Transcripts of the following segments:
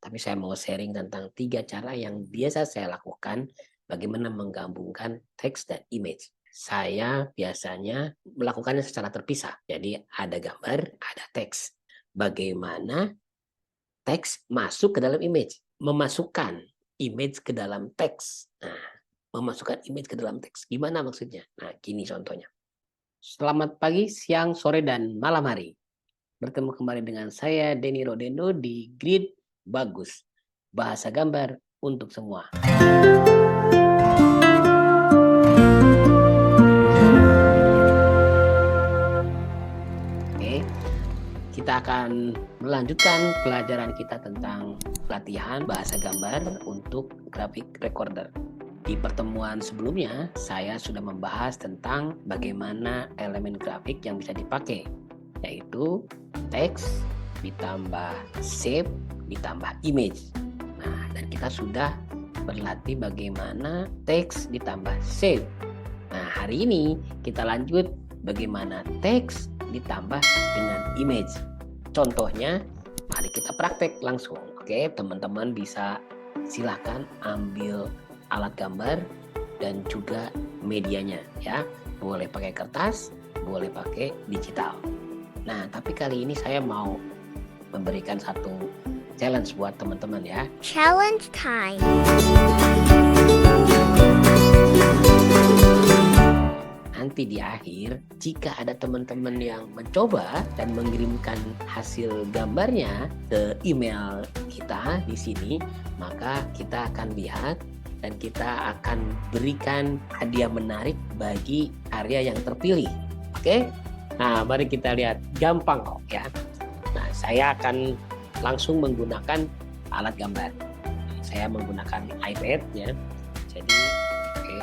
tapi saya mau sharing tentang 3 cara yang biasa saya lakukan bagaimana menggabungkan teks dan image. Saya biasanya melakukannya secara terpisah. Jadi ada gambar, ada teks. Bagaimana teks masuk ke dalam image, memasukkan image ke dalam teks. Nah, memasukkan image ke dalam teks. Gimana maksudnya? Nah, gini contohnya. Selamat pagi, siang, sore, dan malam hari. Bertemu kembali dengan saya, Denny Rodendo, di Grid Bagus. Bahasa gambar untuk semua. Oke, kita akan melanjutkan pelajaran kita tentang latihan bahasa gambar untuk graphic recorder. Di pertemuan sebelumnya, saya sudah membahas tentang bagaimana elemen grafik yang bisa dipakai, yaitu teks ditambah shape ditambah image. Nah, dan kita sudah berlatih bagaimana teks ditambah shape. Nah, hari ini kita lanjut bagaimana teks ditambah dengan image. Contohnya, mari kita praktek langsung. Oke, teman-teman bisa silakan ambil alat gambar dan juga medianya ya. Boleh pakai kertas, boleh pakai digital. Nah, tapi kali ini saya mau memberikan satu challenge buat teman-teman ya. Challenge time. Nanti di akhir, jika ada teman-teman yang mencoba dan mengirimkan hasil gambarnya ke email kita di sini, maka kita akan lihat dan kita akan berikan hadiah menarik bagi karya yang terpilih. Oke? Nah, mari kita lihat. Gampang kok ya. Nah, saya akan langsung menggunakan alat gambar. Saya menggunakan iPad ya. Jadi, oke.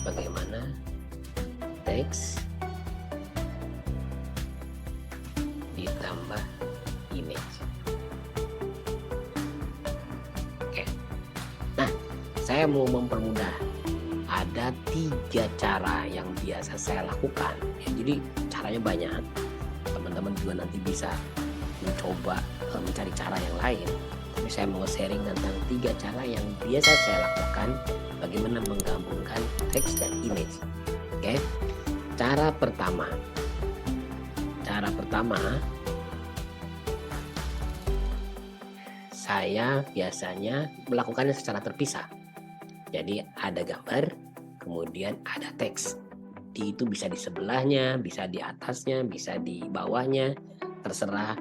Bagaimana teks ditambah image. Oke. Nah, saya mau mempermudah. Ada 3 cara yang biasa saya lakukan. Ya, jadi caranya banyak. Teman-teman juga nanti bisa mencoba mencari cara yang lain. Tapi saya mau sharing tentang 3 cara yang biasa saya lakukan bagaimana menggabungkan teks dan image. Oke. Cara pertama. Saya biasanya melakukannya secara terpisah. Jadi ada gambar, kemudian ada teks. Itu bisa di sebelahnya, bisa di atasnya, bisa di bawahnya, terserah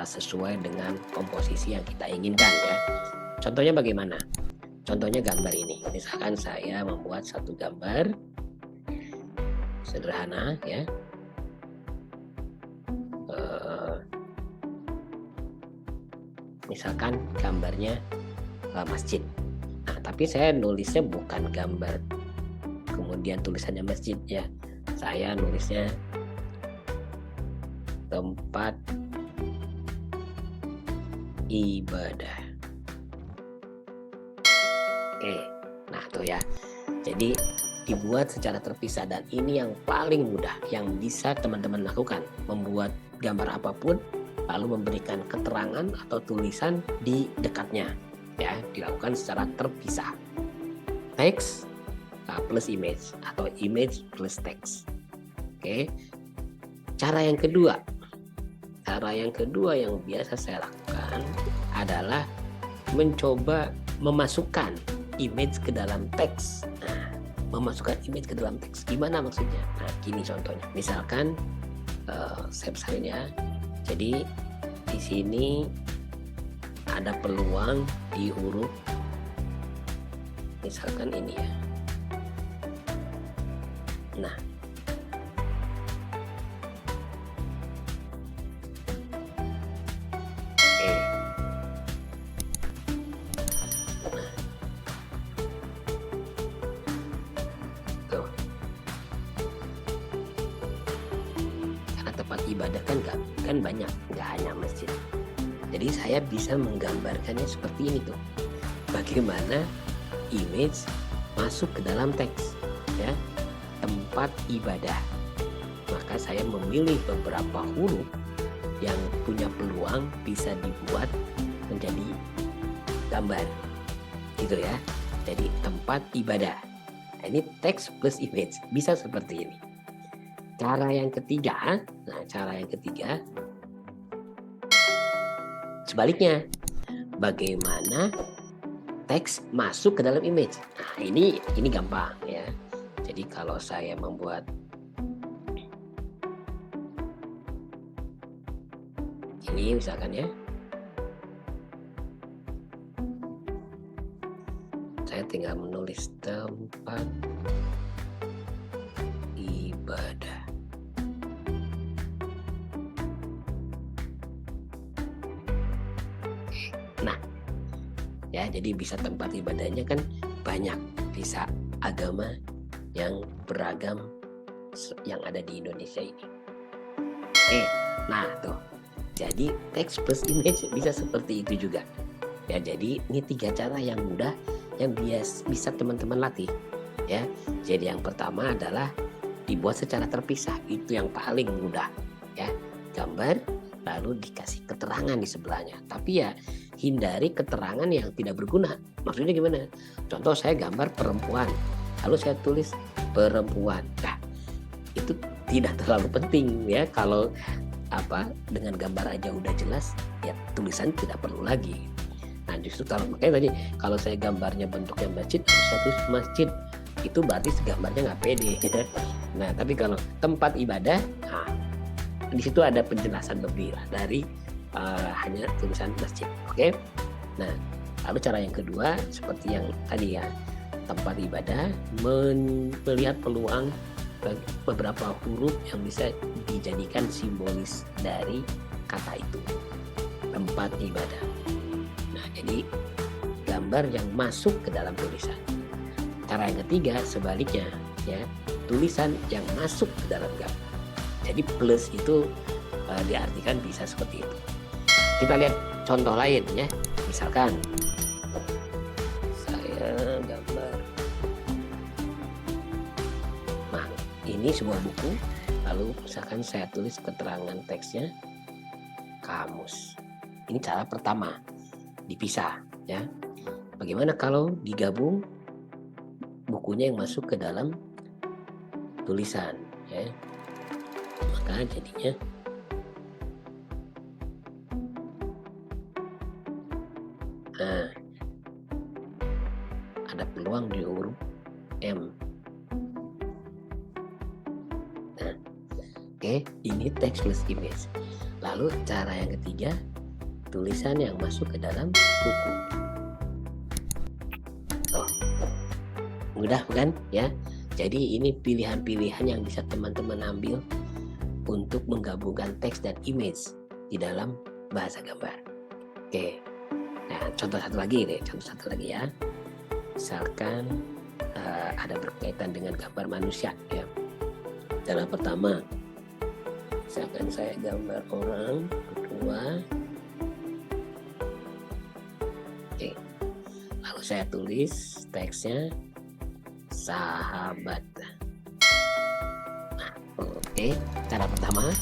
sesuai dengan komposisi yang kita inginkan ya. Contohnya bagaimana? Contohnya gambar ini. Misalkan saya membuat satu gambar sederhana ya. Misalkan gambarnya masjid. Nah, tapi saya nulisnya bukan gambar kemudian tulisannya masjid ya. Saya nulisnya tempat ibadah. Oke, nah tuh ya. Jadi dibuat secara terpisah dan ini yang paling mudah yang bisa teman-teman lakukan. Membuat gambar apapun lalu memberikan keterangan atau tulisan di dekatnya ya, dilakukan secara terpisah. Teks plus image atau image plus teks. Oke. Cara yang kedua yang biasa saya lakukan adalah mencoba memasukkan image ke dalam teks. Nah, memasukkan image ke dalam teks. Gimana maksudnya? Nah, gini contohnya. Misalkan saya besarin ya. Jadi di sini ada peluang di huruf, misalkan ini ya. Nah, oke. Nah, tuh. Karena tempat ibadah kan banyak, nggak hanya masjid. Jadi saya bisa menggambarkannya seperti ini tuh. Bagaimana image masuk ke dalam teks ya. Tempat ibadah. Maka saya memilih beberapa huruf yang punya peluang bisa dibuat menjadi gambar, gitu ya. Jadi tempat ibadah. Nah, ini teks plus image bisa seperti ini. Cara yang ketiga sebaliknya, bagaimana teks masuk ke dalam image. Nah, ini gampang ya. Jadi kalau saya membuat ini misalkan ya, saya tinggal menulis tempat ibadah. Nah, ya jadi bisa tempat ibadahnya kan banyak, bisa agama yang beragam yang ada di Indonesia ini. Nah tuh, jadi teks plus image bisa seperti itu juga. Ya, jadi ini 3 cara yang mudah yang bisa teman-teman latih. Ya, jadi yang pertama adalah dibuat secara terpisah, itu yang paling mudah. Ya, gambar lalu dikasih keterangan di sebelahnya. Tapi ya hindari keterangan yang tidak berguna. Maksudnya gimana? Contoh saya gambar perempuan, lalu saya tulis perempuan. Nah, itu tidak terlalu penting ya. Kalau dengan gambar aja udah jelas, ya tulisan tidak perlu lagi. Nah, justru makanya tadi kalau saya gambarnya bentuknya masjid, saya tulis masjid, itu berarti gambarnya nggak pede. Nah, tapi kalau tempat ibadah, nah, di situ ada penjelasan lebih lah dari hanya tulisan masjid. Oke? Nah, lalu cara yang kedua seperti yang tadi ya, tempat ibadah melihat peluang beberapa huruf yang bisa dijadikan simbolis dari kata itu, tempat ibadah. Nah, jadi gambar yang masuk ke dalam tulisan. Cara yang ketiga sebaliknya ya, tulisan yang masuk ke dalam gambar. Jadi plus itu diartikan bisa seperti itu. Kita lihat contoh lain ya. Misalkan saya gambar, nah ini sebuah buku, lalu misalkan saya tulis keterangan teksnya kamus. Ini cara pertama, dipisah ya. Bagaimana kalau digabung bukunya yang masuk ke dalam tulisan ya, maka jadinya ada peluang di huruf M. Nah, oke, ini teks plus image. Lalu cara yang ketiga, tulisan yang masuk ke dalam buku. Mudah bukan ya? Jadi ini pilihan-pilihan yang bisa teman-teman ambil untuk menggabungkan teks dan image di dalam bahasa gambar. Oke. Nah, contoh satu lagi ya. Misalkan ada berkaitan dengan gambar manusia ya. Cara pertama, misalkan saya gambar orang berdua. Oke. Lalu saya tulis teksnya sahabat. Nah, oke. Cara pertama,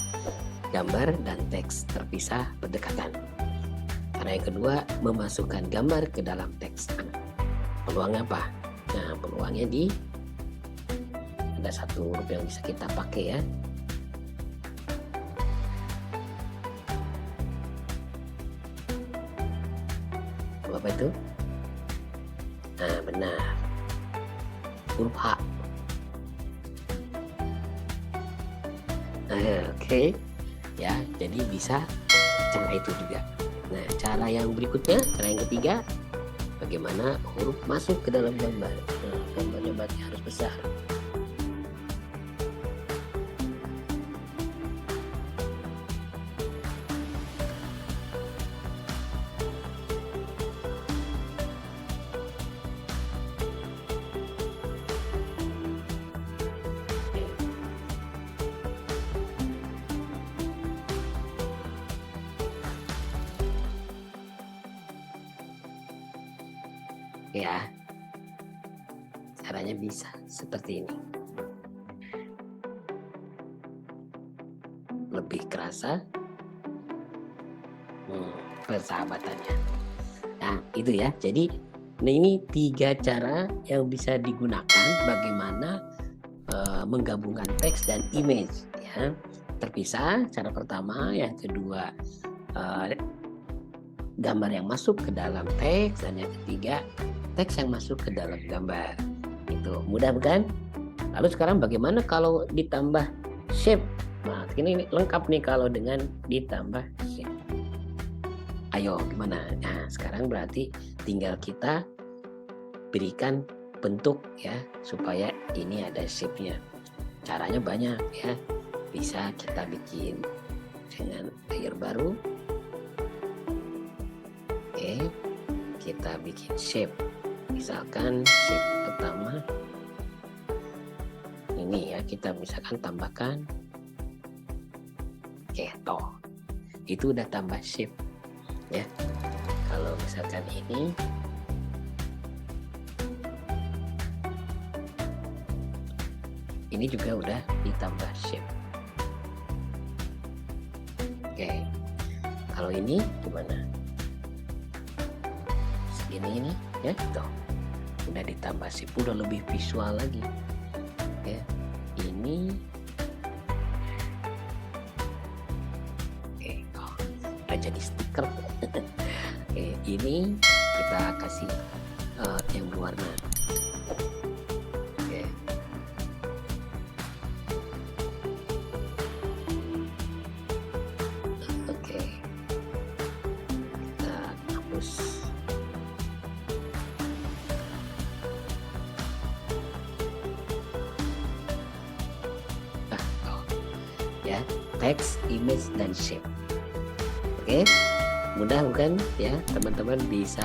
gambar dan teks terpisah berdekatan. Cara yang kedua, memasukkan gambar ke dalam teks. Peluangnya apa? Nah, peluangnya ada satu huruf yang bisa kita pakai ya. Apa itu? Nah, benar. Huruf H. Oke. Ya, jadi bisa cara itu juga. Nah, cara yang berikutnya, cara yang ketiga, bagaimana huruf masuk ke dalam gambar. Nah, gambarnya berarti harus besar. Ya, caranya bisa seperti ini. Lebih kerasa, persahabatannya. Nah, itu ya. Jadi ini 3 cara yang bisa digunakan bagaimana menggabungkan teks dan image ya. Terpisah cara pertama, yang kedua gambar yang masuk ke dalam teks, dan yang ketiga teks yang masuk ke dalam gambar. Itu mudah bukan? Lalu sekarang bagaimana kalau ditambah shape? Nah, ini lengkap nih kalau dengan ditambah shape. Ayo gimana? Nah, sekarang berarti tinggal kita berikan bentuk ya, supaya ini ada shape-nya. Caranya banyak ya. Bisa kita bikin dengan layer baru. Oke, kita bikin shape. Misalkan shape pertama ini ya, kita misalkan tambahkan toh. Itu udah tambah shape ya. Kalau misalkan ini juga udah ditambah shape. Oke, kalau ini gimana? Segini ini ya, tuh udah ditambah shape, udah lebih visual lagi ya. Ini udah jadi stiker. Oke, ini kita kasih yang berwarna. Oke, kita hapus. Ya, teks, image, dan shape. Oke, mudah bukan ya? Teman-teman bisa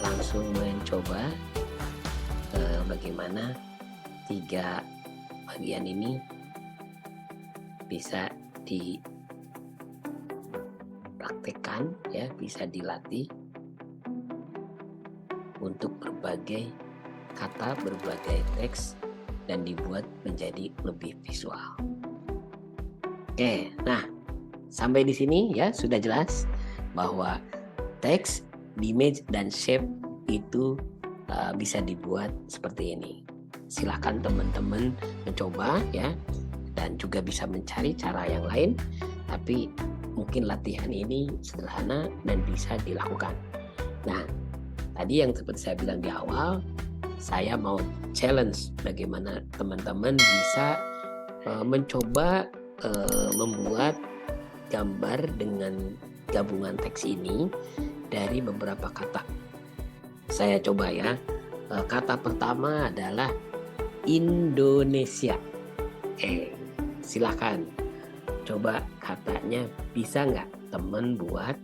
langsung mencoba bagaimana 3 bagian ini bisa dipraktekkan ya, bisa dilatih untuk berbagai kata, berbagai teks, dan dibuat menjadi lebih visual. Oke, nah sampai di sini ya sudah jelas bahwa teks, image, dan shape itu bisa dibuat seperti ini. Silakan teman-teman mencoba ya, dan juga bisa mencari cara yang lain. Tapi mungkin latihan ini sederhana dan bisa dilakukan. Nah, tadi yang seperti saya bilang di awal, saya mau challenge bagaimana teman-teman bisa mencoba membuat gambar dengan gabungan teks ini dari beberapa kata. Saya coba ya. Kata pertama adalah Indonesia. Silakan coba katanya bisa nggak teman buat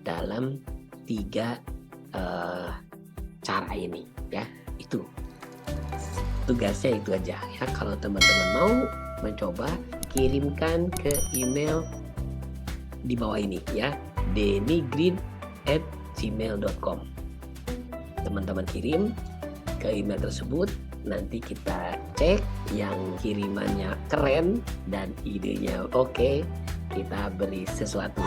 dalam 3 cara ini ya. Itu tugasnya itu aja ya. Kalau teman-teman mau mencoba, kirimkan ke email di bawah ini ya, denigrid@gmail.com. Teman-teman kirim ke email tersebut, nanti kita cek yang kirimannya keren dan idenya oke, kita beri sesuatu.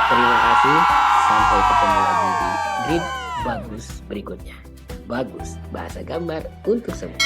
Terima kasih, sampai ketemu lagi di Grid Bagus berikutnya. Bagus bahasa gambar untuk semua.